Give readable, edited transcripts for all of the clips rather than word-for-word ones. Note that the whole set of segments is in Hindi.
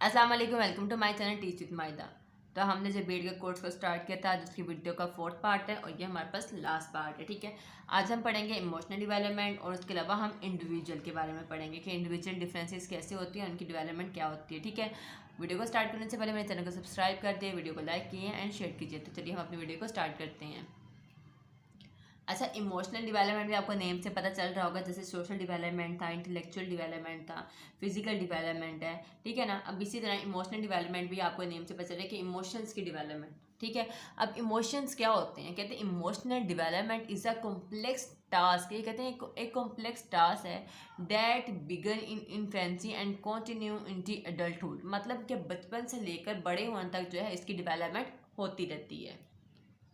अस्सलाम वालेकुम, welcome to my channel teach with Maida. तो हमने जो बीएड के कोर्स को स्टार्ट किया था, जिसकी वीडियो का 4th पार्ट है और ये हमारे पास लास्ट पार्ट है। ठीक है, आज हम पढ़ेंगे इमोशनल डेवलपमेंट और उसके अलावा हम इंडिविजुअल के बारे में पढ़ेंगे कि इंडिविजुअल डिफरेंसेस कैसे होती हैं, उनकी डेवलपमेंट क्या होती है। ठीक है, वीडियो को स्टार्ट करने से पहले मेरे चैनल को सब्सक्राइब कर दिए, वीडियो को लाइक किए एंड शेयर कीजिए। तो चलिए हम अपनी वीडियो को स्टार्ट करते हैं। अच्छा, इमोशनल डेवलपमेंट भी आपको नेम से पता चल रहा होगा, जैसे सोशल डेवलपमेंट था, इंटेलेक्चुअल डेवलपमेंट था, फिजिकल डेवलपमेंट है। ठीक है ना। अब इसी तरह इमोशनल डेवलपमेंट भी आपको नेम से पता चल रहा है कि इमोशंस की डेवलपमेंट। ठीक है, अब इमोशंस क्या होते हैं? कहते हैं emotional development is a complex task. ये कहते हैं एक कॉम्प्लेक्स टास्क है that begin in infancy and continue in the adulthood. मतलब कि बचपन से लेकर बड़े होने तक जो है इसकी डेवलपमेंट होती रहती है।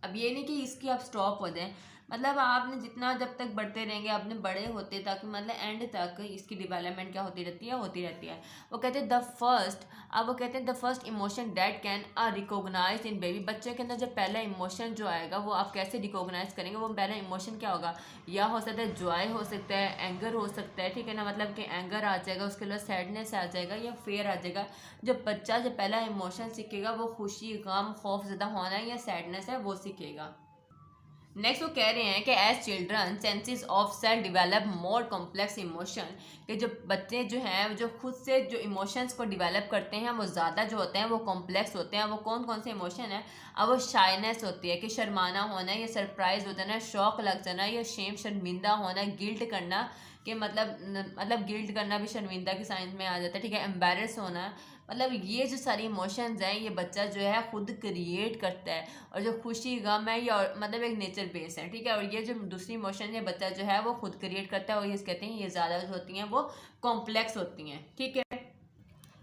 अब ये नहीं कि इसकी आप स्टॉप हो जाए, मतलब आपने जितना जब तक बढ़ते रहेंगे अपने बड़े होते तक, मतलब एंड तक इसकी डेवलपमेंट क्या होती रहती है। वो कहते हैं द फर्स्ट, अब वो कहते हैं the first emotion that can recognise in baby. बच्चे के अंदर जब पहला इमोशन जो आएगा वो आप कैसे रिकॉग्नाइज करेंगे? वो पहला इमोशन क्या होगा? या हो सकता है जॉय, हो सकता है एंगर हो सकता है। ठीक है ना, मतलब कि एंगर आ जाएगा, उसके बाद सैडनेस आ जाएगा या फेयर आ जाएगा। जब बच्चा जब पहला इमोशन सीखेगा वो खुशी, गम, खौफ ज़्यादा होना या सैडनेस है वो सीखेगा। नेक्स्ट वो कह रहे हैं कि as children senses of self develop more complex emotion, कि जो बच्चे जो हैं जो खुद से जो इमोशंस को डेवलप करते हैं वो ज़्यादा जो होते हैं वो कॉम्प्लेक्स होते हैं। वो कौन कौन से इमोशन है? अब वो शाइनेस होती है कि शर्माना होना, या सरप्राइज होता है ना, शौक लग जाना, या शेम शर्मिंदा होना, गिल्ट करना, कि मतलब गिल्ट करना भी शर्मिंदा की साइंस में आ जाता है। ठीक है, एम्बेरस होना, मतलब ये जो सारी इमोशंस हैं ये बच्चा जो है खुद क्रिएट करता है। और जो खुशी, गम है ये मतलब एक नेचर बेस है। ठीक है, और ये जो दूसरी इमोशन है बच्चा जो है वो खुद क्रिएट करता है, और ये कहते हैं ये ज़्यादा जो होती हैं वो कॉम्प्लेक्स होती हैं। ठीक है,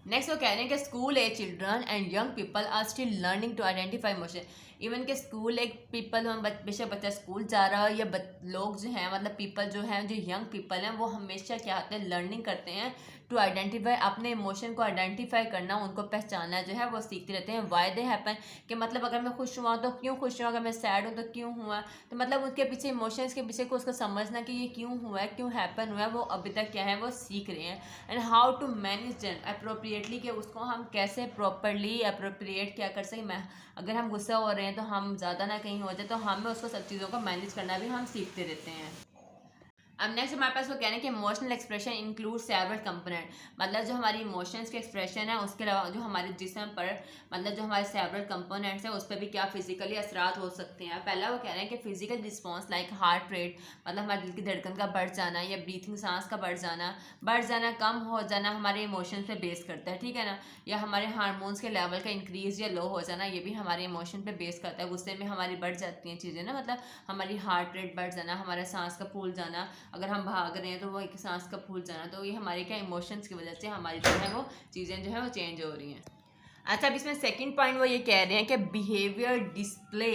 नेक्स्ट वो कह रहे हैं कि school age children and young people are still learning to identify emotion. Even के स्कूल एक पीपल, हम बेशक बच्चा स्कूल जा रहा है या लोग जो हैं, मतलब पीपल जो हैं, जो यंग पीपल हैं, वो हमेशा क्या होते हैं? लर्निंग करते हैं टू आइडेंटिफाई, अपने इमोशन को आइडेंटिफाई करना, उनको पहचानना जो है वो सीखते रहते हैं। वाई दे हैपन, कि मतलब अगर मैं खुश हुआ तो क्यों खुश हुआ, अगर मैं सैड हूँ तो क्यों हुआ। तो मतलब उसके पीछे इमोशंस के पीछे को उसको समझना कि ये क्यों हुआ है, क्यों हैपन हुआ है, वो अभी तक क्या है वो सीख रहे हैं। And how to manage them appropriately, कि उसको हम कैसे प्रॉपरली अप्रोप्रिएट क्या कर सकें। मैं अगर हम गुस्सा हो रहे हैं तो हम ज़्यादा ना कहीं हो जाए, तो हमें उसको सब चीज़ों को मैनेज करना भी हम सीखते रहते हैं। अब नेक्स्ट हमारे पास वो कह रहे हैं कि emotional expression include several component. मतलब जो हमारी इमोशंस के एक्सप्रेशन है उसके अलावा जो हमारे जिस्म पर, मतलब जो हमारे सेवरल कंपोनेंट्स हैं उस पर भी क्या फिजिकली असरात हो सकते हैं। पहला वो कह रहे हैं कि physical response like heart rate, मतलब हमारे दिल की धड़कन का बढ़ जाना, या ब्रीथिंग, सांस का बढ़ जाना, कम हो जाना, हमारे इमोशंस पे बेस करता है। ठीक है ना, या हमारे हार्मोन्स के लेवल का इंक्रीज या लो हो जाना, ये भी हमारे इमोशन पे बेस करता है। गुस्से में हमारी बढ़ जाती हैं चीज़ें ना, मतलब हमारी हार्ट रेट बढ़ जाना, हमारा सांस का फूल जाना, अगर हम भाग रहे हैं तो वो एक सांस का फूल जाना, तो ये हमारे क्या इमोशंस की वजह से हमारी जो है वो चीज़ें जो है वो चेंज हो रही हैं। अच्छा, अब इसमें सेकंड पॉइंट वो ये कह रहे हैं कि बिहेवियर डिस्प्ले,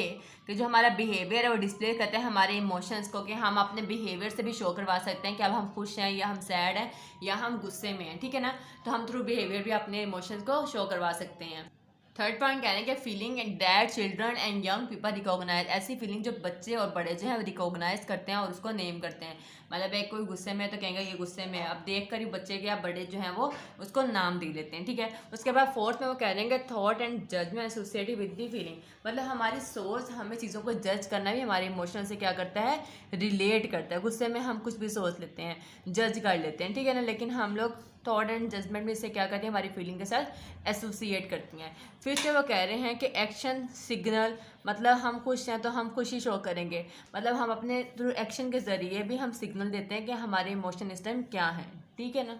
कि जो हमारा बिहेवियर है वो डिस्प्ले करते हैं हमारे इमोशंस को, कि हम अपने बिहेवियर से भी शो करवा सकते हैं कि अब हम खुश हैं या हम सैड हैं या हम गुस्से में हैं। ठीक है ना, तो हम थ्रू बिहेवियर भी अपने इमोशंस को शो करवा सकते हैं। थर्ड पॉइंट कह रहे हैं कि feeling that children and young people recognise, ऐसी फीलिंग जो बच्चे और बड़े जो है रिकॉग्नाइज करते हैं और उसको नेम करते हैं। मतलब एक कोई गुस्से में है तो कहेंगे ये गुस्से में है, अब देख कर ही बच्चे के या बड़े जो हैं वो उसको नाम दे लेते हैं। ठीक है, उसके बाद फोर्थ में वो कह रहे हैं कि thought and judgement associated with the feeling, मतलब हमारी सोच, हमें चीज़ों को जज करना भी हमारे इमोशन से क्या करता है? रिलेट करता है। गुस्से में हम कुछ भी सोच लेते हैं, जज कर लेते हैं। ठीक है ना, लेकिन हम लोग थॉट एंड जजमेंट में इससे क्या करते हैं? हमारी फीलिंग के साथ एसोसिएट करती हैं। फिर से वो कह रहे हैं कि एक्शन सिग्नल, मतलब हम खुश हैं तो हम खुशी शो करेंगे, मतलब हम अपने थ्रू एक्शन के ज़रिए भी हम सिग्नल देते हैं कि हमारे इमोशन इस टाइम क्या हैं। ठीक है ना,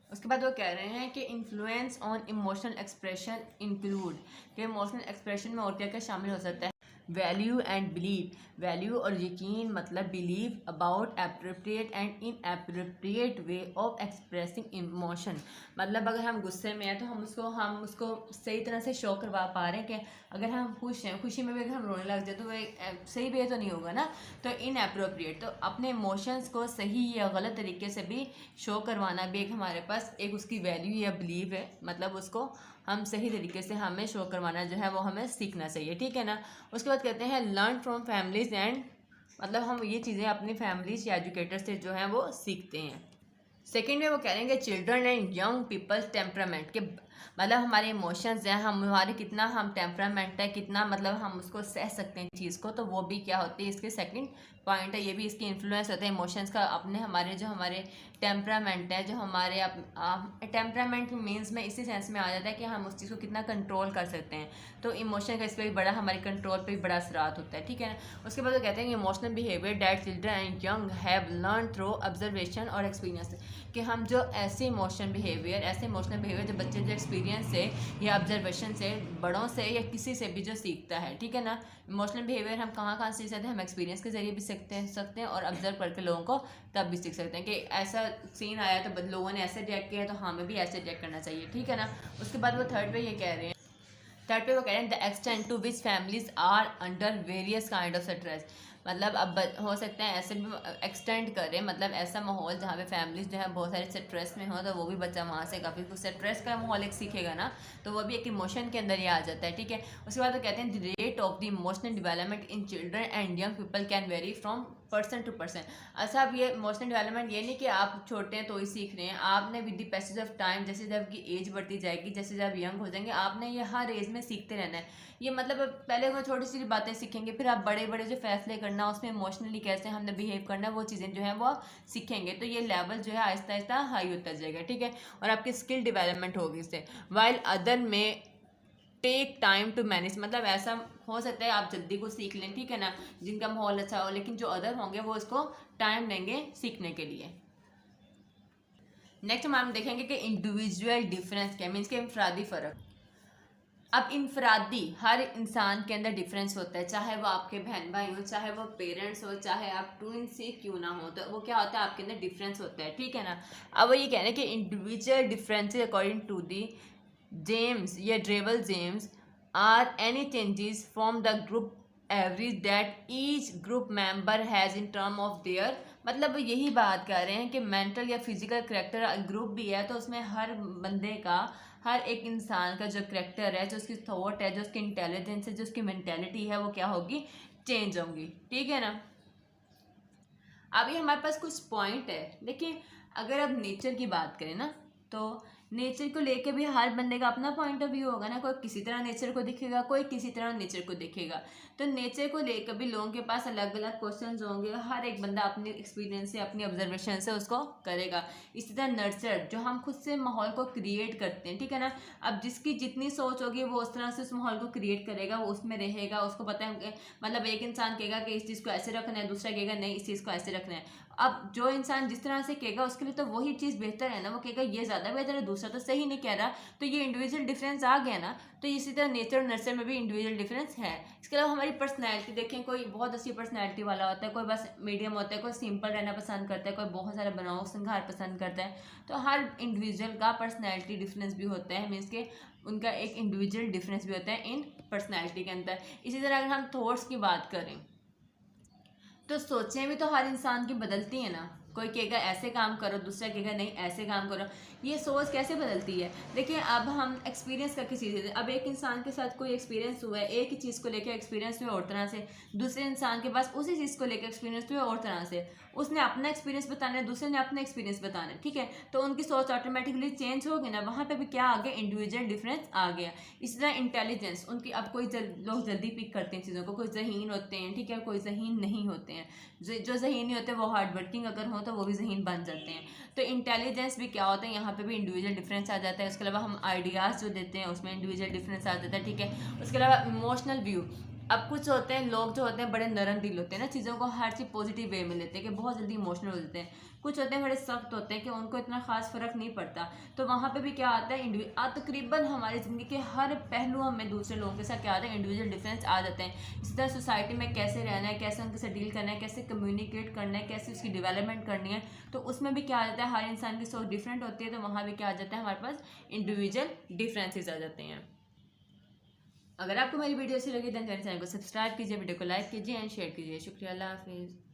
उसके बाद वो कह रहे हैं कि influence on emotional expression include, कि इमोशनल एक्सप्रेशन में और क्या क्या शामिल हो सकता है? वैल्यू एंड बिलीव, वैल्यू और यकीन, मतलब believe about appropriate and in appropriate way of expressing emotion, मतलब अगर हम गुस्से में हैं तो हम उसको सही तरह से शो करवा पा रहे हैं कि अगर हम खुश हैं, खुशी में भी अगर हम रोने लग जाए तो वह सही वे तो नहीं होगा ना। तो इन अप्रोप्रिएट, तो अपने इमोशंस को सही या गलत तरीके से भी शो करवाना भी एक हमारे पास एक उसकी वैल्यू या बिलीव है, मतलब उसको हम सही तरीके से हमें शो करवाना जो है वो हमें सीखना चाहिए। ठीक है ना, उसके बाद कहते हैं लर्न फ्रॉम फैमिलीज एंड, मतलब हम ये चीज़ें अपनी फैमिलीज या एजुकेटर से जो है वो सीखते हैं। सेकेंड में वो कह रहे हैं कि children and young people's temperament के मतलब हमारे इमोशंस हैं, हमारे कितना हम टेम्परामेंट है, कितना मतलब हम उसको सह सकते हैं चीज़ को, तो वो भी क्या होती है इसके सेकंड पॉइंट है। ये भी इसकी इन्फ्लुएंस होता है इमोशंस का अपने हमारे जो हमारे टेम्परामेंट है, जो हमारे टेम्परामेंट मीन्स में इसी सेंस में आ जाता है कि हम उस चीज़ को कितना कंट्रोल कर सकते हैं। तो इमोशन का इस पर भी बड़ा हमारे कंट्रोल पे भी बड़ा असरात होता है, ठीक है ना। उसके बाद वो कहते हैं कि emotional behaviour that children and young have learn through observation और एक्सपीरियंस, कि हम जो ऐसे इमोशनल बिहेवियर जो बच्चे जो एक्सपीरियंस से या ऑब्जर्वेशन से, बड़ों से या किसी से भी जो सीखता है, ठीक है ना। इमोशनल बिहेवियर हम कहाँ सीख सकते हैं, हम एक्सपीरियंस के जरिए भी सकते हैं और ऑब्जर्व करके लोगों को तब भी सीख सकते हैं कि ऐसा सीन आया तो लोगों ने ऐसे रिएक्ट किया तो हमें भी ऐसे रिएक्ट करना चाहिए, ठीक है ना। उसके बाद वो थर्ड पे ये कह रहे हैं, the extent to which families are under various kind of stress, मतलब अब हो सकता है ऐसे भी एक्सटेंड करें, मतलब ऐसा माहौल जहाँ पे फैमिलीज जो है बहुत सारे स्ट्रेस में हो, तो वो भी बच्चा वहाँ से काफ़ी कुछ स्ट्रेस का माहौल एक सीखेगा ना, तो वो भी एक इमोशन के अंदर ही आ जाता है, ठीक है। उसके बाद वो कहते हैं the rate of the emotional development in children and young people can vary from person to person. अच्छा, अब ये इमोशनल डेवलपमेंट ये नहीं कि आप छोटे हैं तो ही सीख रहे हैं, आपने with the passage of time, जैसे जब की एज बढ़ती जाएगी, जैसे जब यंग हो जाएंगे, आपने ये हर एज में सीखते रहना है। ये मतलब पहले वो छोटी सी बातें सीखेंगे, फिर आप बड़े बड़े जो फैसले करना, उसमें इमोशनली कैसे हमने बिहेव करना, वो चीज़ें जो है वो सीखेंगे, तो ये लेवल जो है आहिस्ता आहिस्ता हाई होता जाएगा, ठीक है। और आपकी स्किल डेवलपमेंट होगी इससे। वाइल अदर में टेक टाइम टू मैनेज, मतलब ऐसा हो सकता है आप जल्दी को सीख लें, ठीक है ना, जिनका माहौल अच्छा हो, लेकिन जो अदर होंगे वो इसको टाइम लेंगे सीखने के लिए। नेक्स्ट हम देखेंगे कि इंडिविजुअल डिफरेंस क्या मीन्स के इंफरादी फ़र्क। अब इंफरादी हर इंसान के अंदर डिफरेंस होता है, चाहे वो आपके बहन भाई हो, चाहे वो पेरेंट्स हो, चाहे आप ट्विंस ही क्यों ना हो, तो वो क्या होता है आपके अंदर डिफरेंस होता है, ठीक है ना। अब वो ये कह रहे हैं कि individual differences according to the James या Drever James are any changes from the group average that each group member has in term of their, मतलब वो यही बात कर रहे हैं कि मेंटल या फिजिकल करेक्टर ग्रुप भी है, तो उसमें हर बंदे का, हर एक इंसान का जो करेक्टर है, जो उसकी थॉट है, जो उसकी इंटेलिजेंस है, जो उसकी मेंटेलिटी है, वो क्या होगी, चेंज होंगी, ठीक है ना। अभी हमारे पास कुछ पॉइंट है, देखिए अगर अब नेचर की बात करें ना, तो नेचर को लेके भी हर बंदे का अपना पॉइंट ऑफ व्यू होगा ना, कोई किसी तरह नेचर को दिखेगा, कोई किसी तरह नेचर को देखेगा, तो नेचर को लेकर भी लोगों के पास अलग अलग क्वेश्चंस होंगे, हर एक बंदा अपने एक्सपीरियंस से, अपनी ऑब्जर्वेशन से उसको करेगा। इसी तरह नर्चर, जो हम खुद से माहौल को क्रिएट करते हैं, ठीक है ना, अब जिसकी जितनी सोच होगी वो उस तरह से उस माहौल को क्रिएट करेगा, वो उसमें रहेगा, उसको पता है, मतलब एक इंसान कहेगा कि इस चीज़ को ऐसे रखना है, दूसरा कहेगा नहीं इस चीज़ को ऐसे रखना है। अब जो इंसान जिस तरह से कहेगा उसके लिए तो वही चीज़ बेहतर है ना, वो कहेगा ये ज़्यादा बेहतर है, दूसरा तो सही नहीं कह रहा, तो ये इंडिविजुअल डिफरेंस आ गया ना। तो इसी तरह नेचर और नर्चर में भी इंडिविजुअल डिफरेंस है। इसके अलावा हमारी पर्सनैलिटी देखें, कोई बहुत अच्छी पर्सनैलिटी वाला होता है, कोई बस मीडियम होता है, कोई सिंपल रहना पसंद करता है, कोई बहुत सारा बनाओ श्रृंगार पसंद करता है, तो हर इंडिविजुअल का पर्सनैलिटी डिफरेंस भी होता है, मीन्स के उनका एक इंडिविजुअल डिफरेंस भी होता है इन पर्सनैलिटी के अंदर। इसी तरह अगर हम थॉट्स की बात करें, तो सोचें भी तो हर इंसान की बदलती है ना, कोई कहेगा ऐसे काम करो, दूसरा कहेगा नहीं ऐसे काम करो, ये सोच कैसे बदलती है। देखिए अब हम एक्सपीरियंस करके चीज़ें, अब एक इंसान के साथ कोई एक्सपीरियंस हुआ है, एक ही चीज़ को लेकर एक्सपीरियंस हुआ और तरह से, दूसरे इंसान के पास उसी चीज़ को लेकर एक्सपीरियंस हुआ और तरह से, उसने अपना एक्सपीरियंस बताना है, दूसरे ने अपना एक्सपीरियंस बताना है, ठीक है, तो उनकी सोच ऑटोमेटिकली चेंज होगी ना, वहाँ पर भी क्या आ गया, इंडिविजुअल डिफरेंस आ गया। इसी तरह इंटेलिजेंस उनकी, अब कोई लोग जल्दी पिक करते हैं चीज़ों को, कोई ज़हीन होते हैं, ठीक है, कोई ज़हीन नहीं होते हैं, जो ज़हीन नहीं होते वो हार्ड वर्किंग अगर हो तो वो भी ज़हीन बन जाते हैं। तो इंटेलिजेंस भी क्या होता है, यहाँ पे भी इंडिविजुअल डिफरेंस आ जाता है। उसके अलावा हम आइडियाज़ जो देते हैं उसमें इंडिविजुअल डिफरेंस आ जाता है, ठीक है। उसके अलावा इमोशनल व्यू, अब कुछ होते हैं लोग जो होते हैं बड़े नरम दिल होते हैं ना, चीज़ों को हर चीज़ पॉजिटिव वे में लेते हैं कि बहुत जल्दी इमोशनल हो जाते हैं। कुछ होते हैं बड़े सख्त होते हैं कि उनको इतना खास फ़र्क नहीं पड़ता, तो वहाँ पे भी क्या आता है, तकरीबन हमारी ज़िंदगी के हर पहलुओं में दूसरे लोगों के साथ क्या आता है, इंडिविजुअल डिफरेंस आ जाते हैं। इसी तरह सोसाइटी में कैसे रहना है, कैसे उनके साथ डील करना है, कैसे कम्युनिकेट करना है, कैसे उसकी डेवलपमेंट करनी है, तो उसमें भी क्या आ जाता है, हर इंसान की सोच डिफरेंट होती है, तो वहाँ भी क्या आ जाता है, हमारे पास इंडिविजुअल डिफरेंसेस आ जाते हैं। अगर आपको मेरी वीडियो अच्छी लगी तो चैनल को सब्सक्राइब कीजिए, वीडियो को लाइक कीजिए एंड शेयर कीजिए। शुक्रिया, अल्लाह हाफिज़।